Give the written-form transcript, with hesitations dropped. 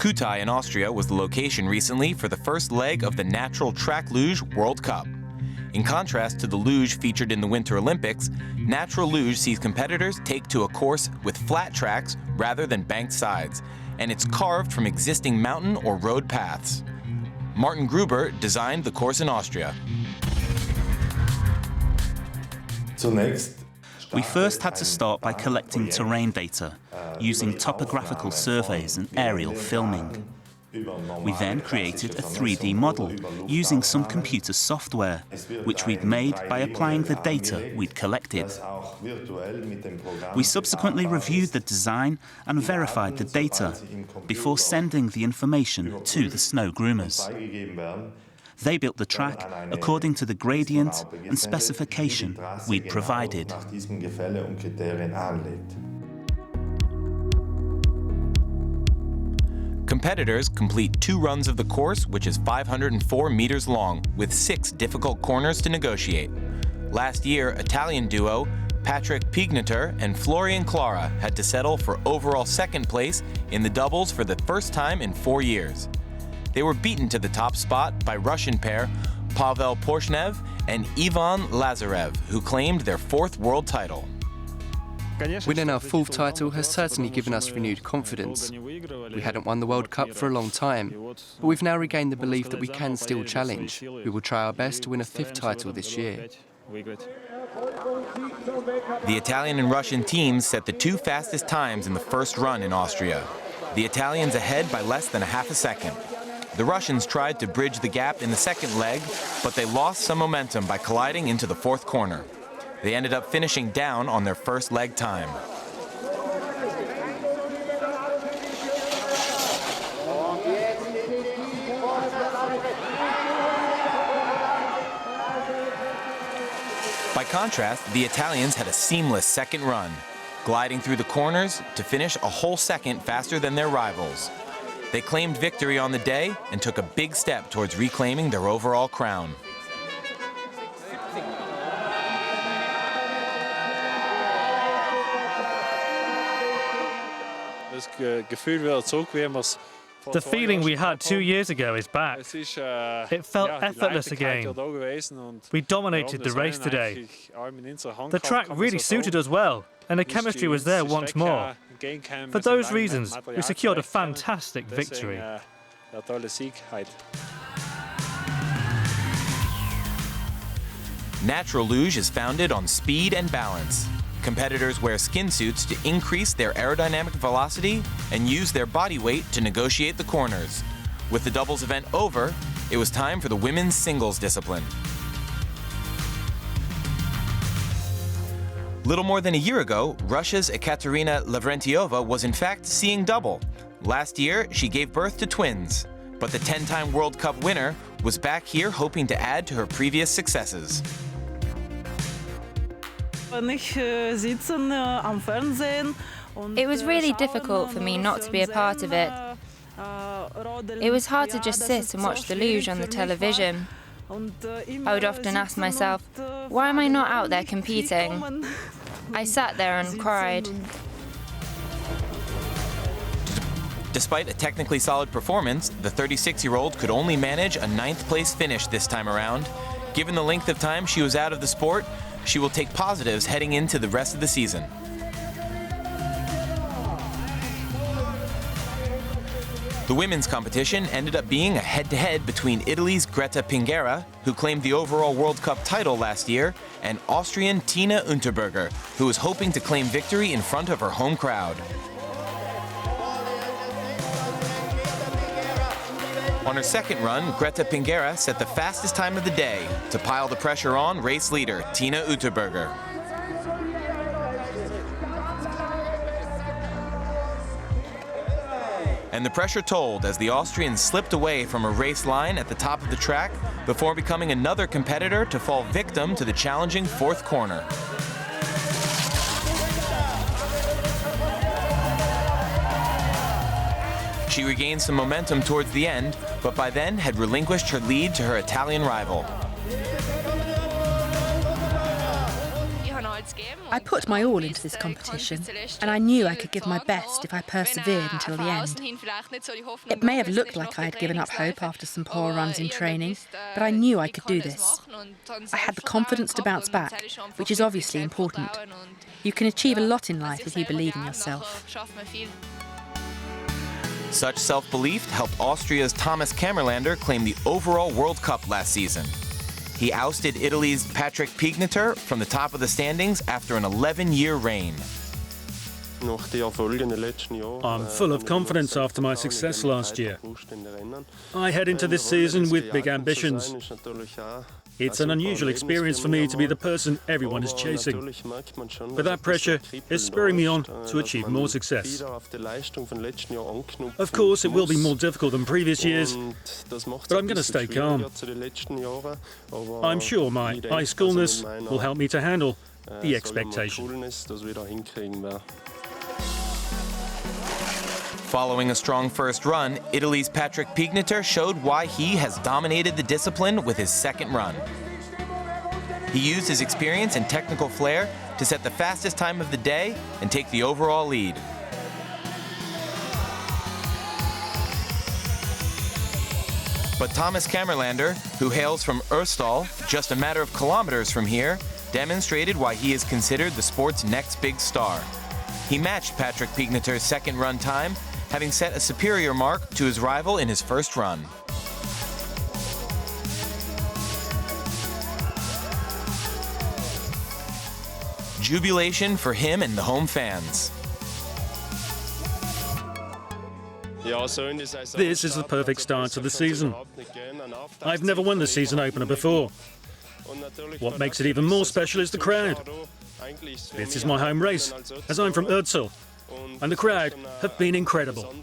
Kühtai in Austria was the location recently for the first leg of the Natural Track Luge World Cup. In contrast to the luge featured in the Winter Olympics, natural luge sees competitors take to a course with flat tracks rather than banked sides, and it's carved from existing mountain or road paths. Martin Gruber designed the course in Austria. We first had to start by collecting terrain data, using topographical surveys and aerial filming. We then created a 3D model using some computer software, which we'd made by applying the data we'd collected. We subsequently reviewed the design and verified the data before sending the information to the snow groomers. They built the track according to the gradient and specification we'd provided. Competitors complete 2 runs of the course, which is 504 meters long, with 6 difficult corners to negotiate. Last year, Italian duo Patrick Pigniter and Florian Clara had to settle for overall second place in the doubles for the first time in 4 years. They were beaten to the top spot by Russian pair Pavel Porshnev and Ivan Lazarev, who claimed their 4th world title. Winning our 4th title has certainly given us renewed confidence. We hadn't won the World Cup for a long time, but we've now regained the belief that we can still challenge. We will try our best to win a 5th title this year. The Italian and Russian teams set the 2 fastest times in the first run in Austria. The Italians ahead by less than a half a second. The Russians tried to bridge the gap in the second leg, but they lost some momentum by colliding into the 4th corner. They ended up finishing down on their first leg time. By contrast, the Italians had a seamless second run, gliding through the corners to finish a whole second faster than their rivals. They claimed victory on the day and took a big step towards reclaiming their overall crown. The feeling we had 2 years ago is back. It felt effortless again. We dominated the race today. The track really suited us well, and the chemistry was there once more. For those reasons, we secured a fantastic victory. Natural luge is founded on speed and balance. Competitors wear skin suits to increase their aerodynamic velocity and use their body weight to negotiate the corners. With the doubles event over, it was time for the women's singles discipline. Little more than a year ago, Russia's Ekaterina Lavrentiova was in fact seeing double. Last year, she gave birth to twins. But the 10-time World Cup winner was back here hoping to add to her previous successes. It was really difficult for me not to be a part of it. It was hard to just sit and watch the luge on the television. I would often ask myself, why am I not out there competing? I sat there and cried. Despite a technically solid performance, the 36-year-old could only manage a 9th place finish this time around. Given the length of time she was out of the sport, she will take positives heading into the rest of the season. The women's competition ended up being a head-to-head between Italy's Greta Pinggera, who claimed the overall World Cup title last year, and Austrian Tina Unterberger, who was hoping to claim victory in front of her home crowd. On her second run, Greta Pinggera set the fastest time of the day to pile the pressure on race leader Tina Unterberger. And the pressure told as the Austrian slipped away from a race line at the top of the track before becoming another competitor to fall victim to the challenging 4th corner. She regained some momentum towards the end, but by then had relinquished her lead to her Italian rival. I put my all into this competition, and I knew I could give my best if I persevered until the end. It may have looked like I had given up hope after some poor runs in training, but I knew I could do this. I had the confidence to bounce back, which is obviously important. You can achieve a lot in life if you believe in yourself. Such self-belief helped Austria's Thomas Kammerlander claim the overall World Cup last season. He ousted Italy's Patrick Piegneter from the top of the standings after an 11-year reign. I'm full of confidence after my success last year. I head into this season with big ambitions. It's an unusual experience for me to be the person everyone is chasing. But that pressure is spurring me on to achieve more success. Of course, it will be more difficult than previous years, but I'm going to stay calm. I'm sure my ice coolness will help me to handle the expectation. Following a strong first run, Italy's Patrick Piegneter showed why he has dominated the discipline with his second run. He used his experience and technical flair to set the fastest time of the day and take the overall lead. But Thomas Kammerlander, who hails from Ørstal, just a matter of kilometers from here, demonstrated why he is considered the sport's next big star. He matched Patrick Piegneter's second run time, having set a superior mark to his rival in his first run. Jubilation for him and the home fans. This is the perfect start to the season. I've never won the season opener before. What makes it even more special is the crowd. This is my home race, as I'm from Ørstal, and the crowd have been incredible.